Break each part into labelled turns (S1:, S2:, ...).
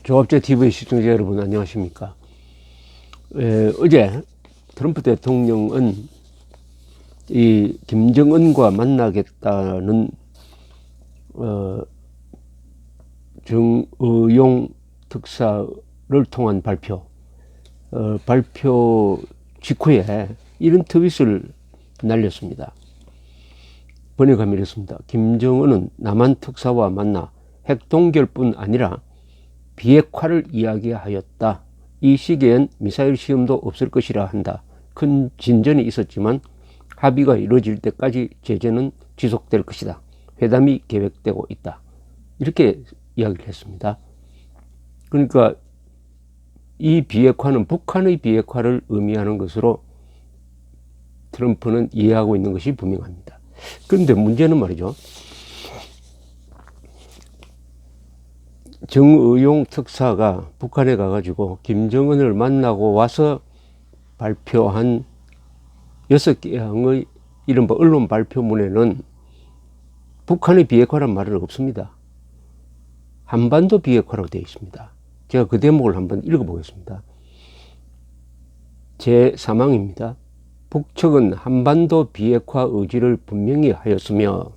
S1: 조합제 TV 시청자 여러분 안녕하십니까? 어제 트럼프 대통령은 이 김정은과 만나겠다는 정의용 특사를 통한 발표 직후에 이런 트윗을 날렸습니다. 번역하면 이렇습니다. 김정은은 남한 특사와 만나 핵 동결뿐 아니라 비핵화를 이야기하였다. 이 시기엔 미사일 시험도 없을 것이라 한다. 큰 진전이 있었지만 합의가 이루어질 때까지 제재는 지속될 것이다. 회담이 계획되고 있다. 이렇게 이야기를 했습니다. 그러니까 이 비핵화는 북한의 비핵화를 의미하는 것으로 트럼프는 이해하고 있는 것이 분명합니다. 그런데 문제는 말이죠. 정의용 특사가 북한에 가가지고 김정은을 만나고 와서 발표한 6개의 이른바 언론 발표문에는 북한의 비핵화란 말은 없습니다. 한반도 비핵화라고 되어 있습니다. 제가 그 대목을 한번 읽어보겠습니다. 제3항입니다. 북측은 한반도 비핵화 의지를 분명히 하였으며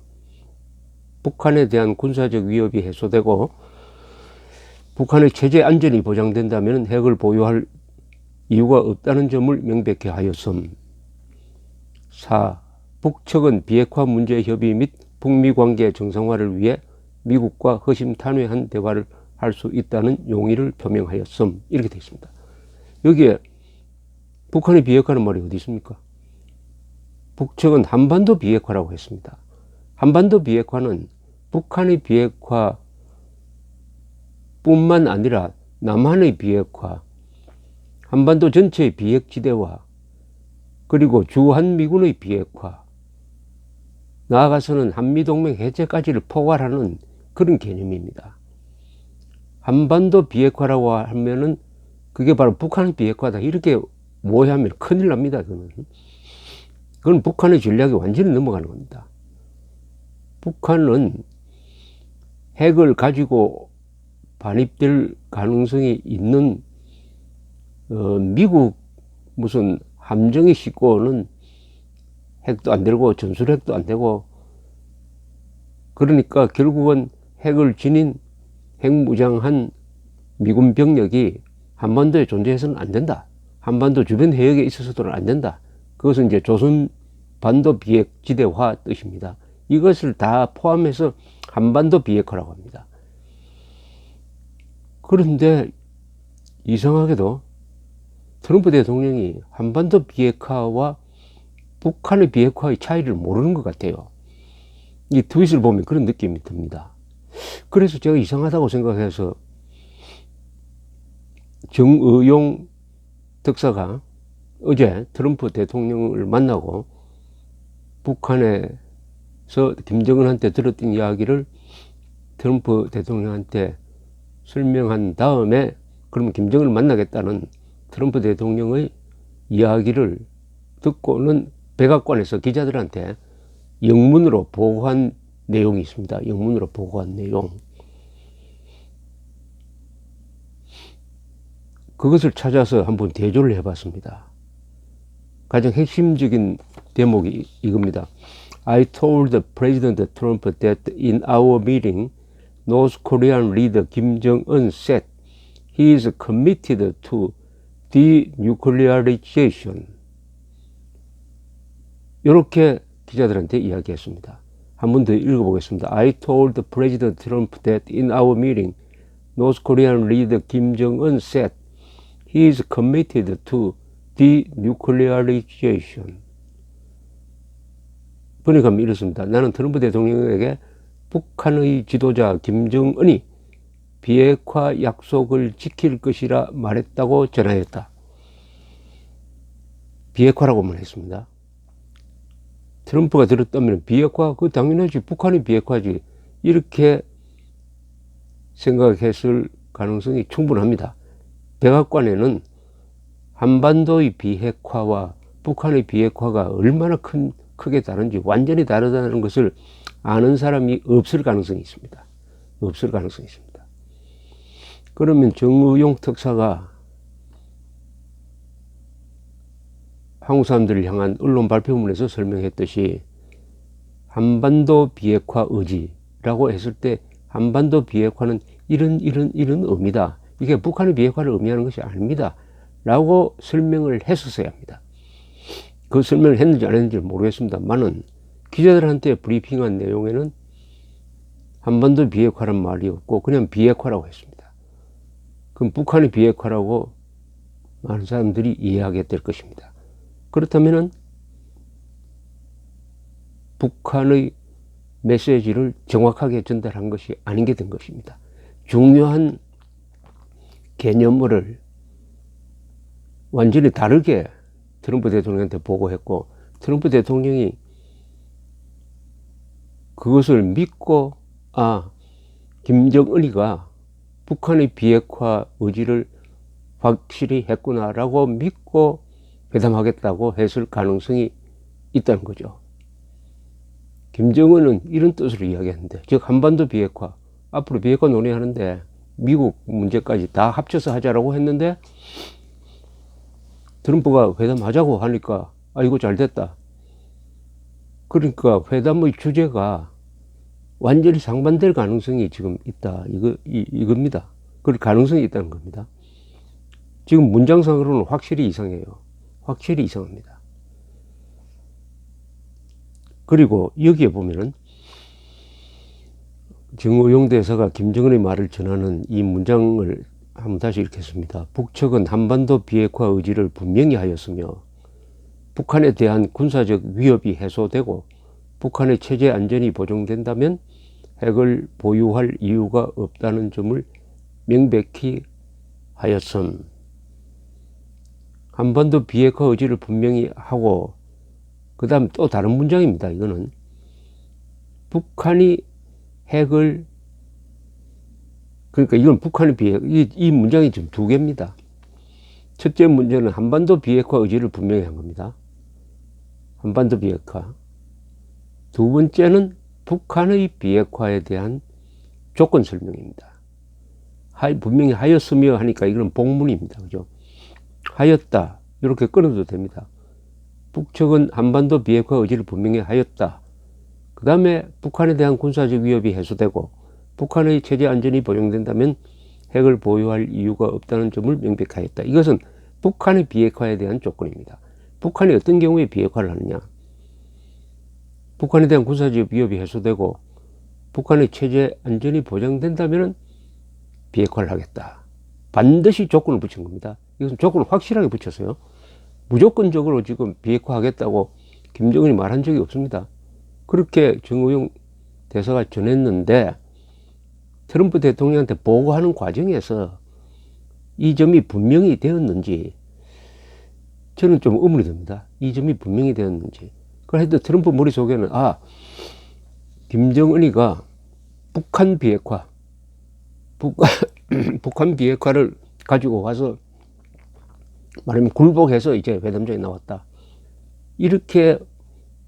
S1: 북한에 대한 군사적 위협이 해소되고 북한의 체제 안전이 보장된다면 핵을 보유할 이유가 없다는 점을 명백히 하였음. 4. 북측은 비핵화 문제 협의 및 북미 관계 정상화를 위해 미국과 허심탄회한 대화를 할 수 있다는 용의를 표명하였음. 이렇게 되어 있습니다. 여기에 북한의 비핵화는 말이 어디 있습니까? 북측은 한반도 비핵화라고 했습니다. 한반도 비핵화는 북한의 비핵화 뿐만 아니라 남한의 비핵화, 한반도 전체의 비핵지대화, 그리고 주한미군의 비핵화, 나아가서는 한미동맹 해체까지를 포괄하는 그런 개념입니다. 한반도 비핵화라고 하면은 그게 바로 북한의 비핵화다. 이렇게 오해하면 큰일 납니다. 그건 북한의 전략이 완전히 넘어가는 겁니다. 북한은 핵을 가지고 반입될 가능성이 있는 미국 무슨 함정이 싣고는 핵도 안 되고 전술핵도 안 되고, 그러니까 결국은 핵을 지닌 핵무장한 미군 병력이 한반도에 존재해서는 안 된다. 한반도 주변 해역에 있어서도 안 된다. 그것은 이제 조선반도 비핵지대화 뜻입니다. 이것을 다 포함해서 한반도 비핵화라고 합니다. 그런데 이상하게도 트럼프 대통령이 한반도 비핵화와 북한의 비핵화의 차이를 모르는 것 같아요. 이 트윗을 보면 그런 느낌이 듭니다. 그래서 제가 이상하다고 생각해서 정의용 특사가 어제 트럼프 대통령을 만나고 북한에서 김정은한테 들었던 이야기를 트럼프 대통령한테 설명한 다음에 그러면 김정은을 만나겠다는 트럼프 대통령의 이야기를 듣고는 백악관에서 기자들한테 영문으로 보고한 내용이 있습니다. 영문으로 보고한 내용. 그것을 찾아서 한번 대조를 해봤습니다. 가장 핵심적인 대목이 이겁니다. I told the President Trump that in our meeting, North Korean leader Kim Jong-un said he is committed to denuclearization. 이렇게 기자들한테 이야기했습니다. 한 번 더 읽어보겠습니다. I told President Trump that in our meeting, North Korean leader Kim Jong-un said he is committed to denuclearization. 번역하면 이렇습니다. 나는 트럼프 대통령에게 북한의 지도자 김정은이 비핵화 약속을 지킬 것이라 말했다고 전하였다. 비핵화라고만 했습니다. 트럼프가 들었다면 비핵화, 그 당연하지, 북한이 비핵화지, 이렇게 생각했을 가능성이 충분합니다. 백악관에는 한반도의 비핵화와 북한의 비핵화가 얼마나 크게 다른지, 완전히 다르다는 것을 아는 사람이 없을 가능성이 있습니다. 없을 가능성이 있습니다. 그러면 정의용 특사가 한국 사람들을 향한 언론 발표문에서 설명했듯이 한반도 비핵화 의지라고 했을 때 한반도 비핵화는 이런 의미다. 이게 북한의 비핵화를 의미하는 것이 아닙니다. 라고 설명을 했었어야 합니다. 그 설명을 했는지 안 했는지 모르겠습니다만은 기자들한테 브리핑한 내용에는 한반도 비핵화란 말이 없고 그냥 비핵화라고 했습니다. 그럼 북한의 비핵화라고 많은 사람들이 이해하게 될 것입니다. 그렇다면은 북한의 메시지를 정확하게 전달한 것이 아닌 게 된 것입니다. 중요한 개념을 완전히 다르게 트럼프 대통령한테 보고했고 트럼프 대통령이 그것을 믿고 김정은이가 북한의 비핵화 의지를 확실히 했구나라고 믿고 회담하겠다고 했을 가능성이 있다는 거죠. 김정은은 이런 뜻으로 이야기했는데, 즉 한반도 비핵화, 앞으로 비핵화 논의하는데 미국 문제까지 다 합쳐서 하자라고 했는데 트럼프가 회담하자고 하니까 이거 잘 됐다. 그러니까 회담의 주제가 완전히 상반될 가능성이 지금 있다. 이겁니다. 그럴 가능성이 있다는 겁니다. 지금 문장상으로는 확실히 이상해요. 확실히 이상합니다. 그리고 여기에 보면은 정의용 대사가 김정은의 말을 전하는 이 문장을 한번 다시 이렇게 했습니다. 북측은 한반도 비핵화 의지를 분명히 하였으며 북한에 대한 군사적 위협이 해소되고 북한의 체제 안전이 보장된다면 핵을 보유할 이유가 없다는 점을 명백히 하였음. 한반도 비핵화 의지를 분명히 하고 그 다음 또 다른 문장입니다. 이거는 북한이 핵을 그러니까 이건 북한의 비핵화 이 문장이 지금 두 개입니다. 첫째 문제는 한반도 비핵화 의지를 분명히 한 겁니다. 한반도 비핵화. 두 번째는 북한의 비핵화에 대한 조건 설명입니다. 분명히 하였으며 하니까 이건 복문입니다. 그죠? 하였다. 이렇게 끊어도 됩니다. 북측은 한반도 비핵화 의지를 분명히 하였다. 그 다음에 북한에 대한 군사적 위협이 해소되고 북한의 체제 안전이 보장된다면 핵을 보유할 이유가 없다는 점을 명백하였다. 이것은 북한의 비핵화에 대한 조건입니다. 북한이 어떤 경우에 비핵화를 하느냐. 북한에 대한 군사적 위협이 해소되고 북한의 체제 안전이 보장된다면 비핵화를 하겠다. 반드시 조건을 붙인 겁니다. 이것은 조건을 확실하게 붙였어요. 무조건적으로 지금 비핵화하겠다고 김정은이 말한 적이 없습니다. 그렇게 정의용 대사가 전했는데 트럼프 대통령한테 보고하는 과정에서 이 점이 분명히 되었는지 저는 좀 의문이 듭니다. 이 점이 분명히 되었는지. 그래도 트럼프 머릿속에는 김정은이가 북한 비핵화 북한 비핵화를 가지고 와서 말하면 굴복해서 이제 회담장에 나왔다. 이렇게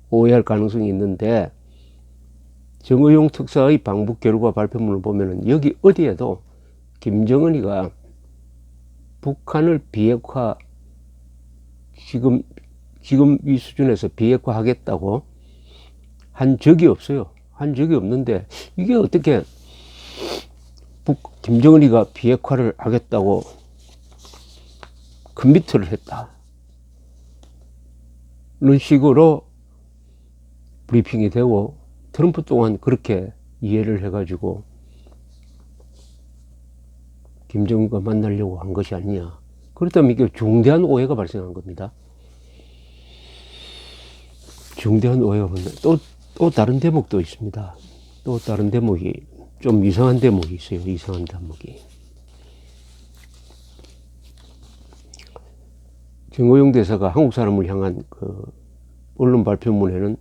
S1: 오해할 가능성이 있는데 정의용 특사의 방북 결과 발표문을 보면은 여기 어디에도 김정은이가 북한을 비핵화 지금 이 수준에서 비핵화하겠다고 한 적이 없어요. 한 적이 없는데 이게 어떻게 김정은이가 비핵화를 하겠다고 커미트를 했다. 이런 식으로 브리핑이 되고 트럼프 또한 그렇게 이해를 해가지고 김정은과 만나려고 한 것이 아니냐. 그렇다면 이게 중대한 오해가 발생한 겁니다. 중대한 오해가 발생한. 또 다른 대목도 있습니다. 또 다른 대목이 좀 이상한 대목이 있어요. 이상한 대목이. 정의용 대사가 한국 사람을 향한 그 언론 발표문에는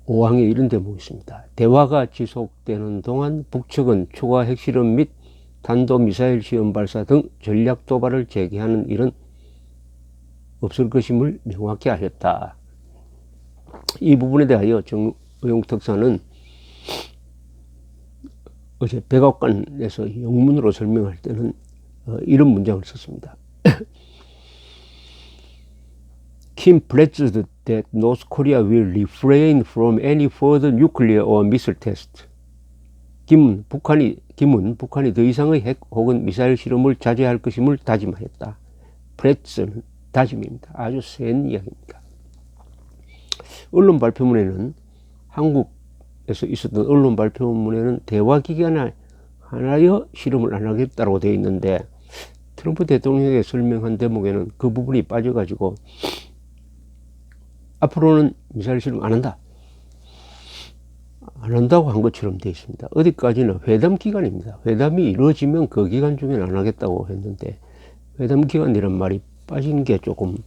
S1: 5항에 이런 대목이 있습니다. 대화가 지속되는 동안 북측은 추가 핵실험 및 탄도미사일 시험 발사 등 전략 도발을 제기하는 일은 없을 것임을 명확히 하였다. 이 부분에 대하여 정의용 특사는 어제 백악관에서 영문으로 설명할 때는 이런 문장을 썼습니다. Kim pledged that North Korea will refrain from any further nuclear or missile test. 김은 북한이 더 이상의 핵 혹은 미사일 실험을 자제할 것임을 다짐하였다. pledge는 다짐입니다. 아주 센 이야기입니다. 언론 발표문에는 한국에서 있었던 언론 발표문에는 대화 기간에 하나여 실험을 안 하겠다고 되어 있는데 트럼프 대통령에게 설명한 대목에는 그 부분이 빠져가지고 앞으로는 미사일 실험 안 한다. 안 한다고 한 것처럼 되어 있습니다. 어디까지는 회담 기간입니다. 회담이 이루어지면 그 기간 중에는 안 하겠다고 했는데 회담 기간이란 말이 빠진 게 조금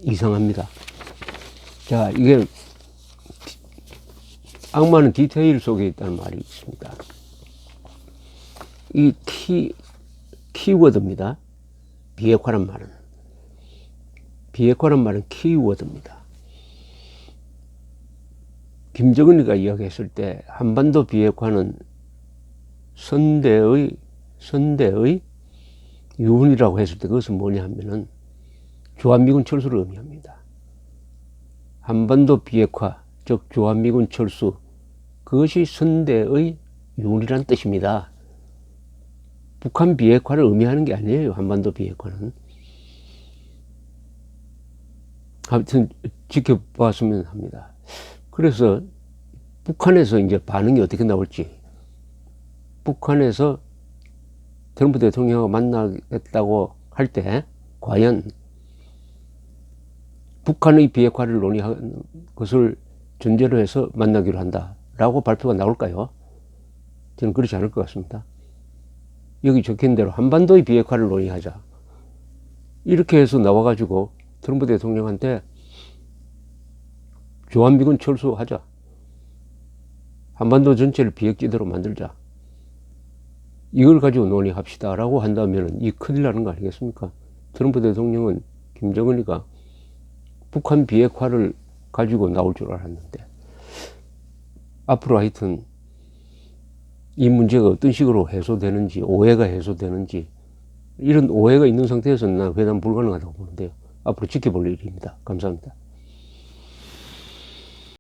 S1: 이상합니다. 자, 이게 악마는 디테일 속에 있다는 말이 있습니다. 이 키워드입니다. 비핵화란 말은 키워드입니다. 김정은이가 이야기했을 때 한반도 비핵화는 선대의 유훈이라고 했을 때 그것은 뭐냐 하면은 주한미군 철수를 의미합니다. 한반도 비핵화, 즉 주한미군 철수, 그것이 선대의 유훈이란 뜻입니다. 북한 비핵화를 의미하는 게 아니에요. 한반도 비핵화는. 아무튼 지켜봤으면 합니다. 그래서 북한에서 이제 반응이 어떻게 나올지, 북한에서 트럼프 대통령과 만나겠다고 할 때 과연 북한의 비핵화를 논의하는 것을 전제로 해서 만나기로 한다라고 발표가 나올까요? 저는 그렇지 않을 것 같습니다. 여기 적힌 대로 한반도의 비핵화를 논의하자. 이렇게 해서 나와가지고 트럼프 대통령한테 주한미군 철수하자. 한반도 전체를 비핵지대로 만들자. 이걸 가지고 논의합시다라고 한다면 이 큰일 나는 거 아니겠습니까? 트럼프 대통령은 김정은이가 북한 비핵화를 가지고 나올 줄 알았는데 앞으로 하여튼 이 문제가 어떤 식으로 해소되는지, 오해가 해소되는지, 이런 오해가 있는 상태에서는 난 회담 불가능하다고 보는데요. 앞으로 지켜볼 일입니다. 감사합니다.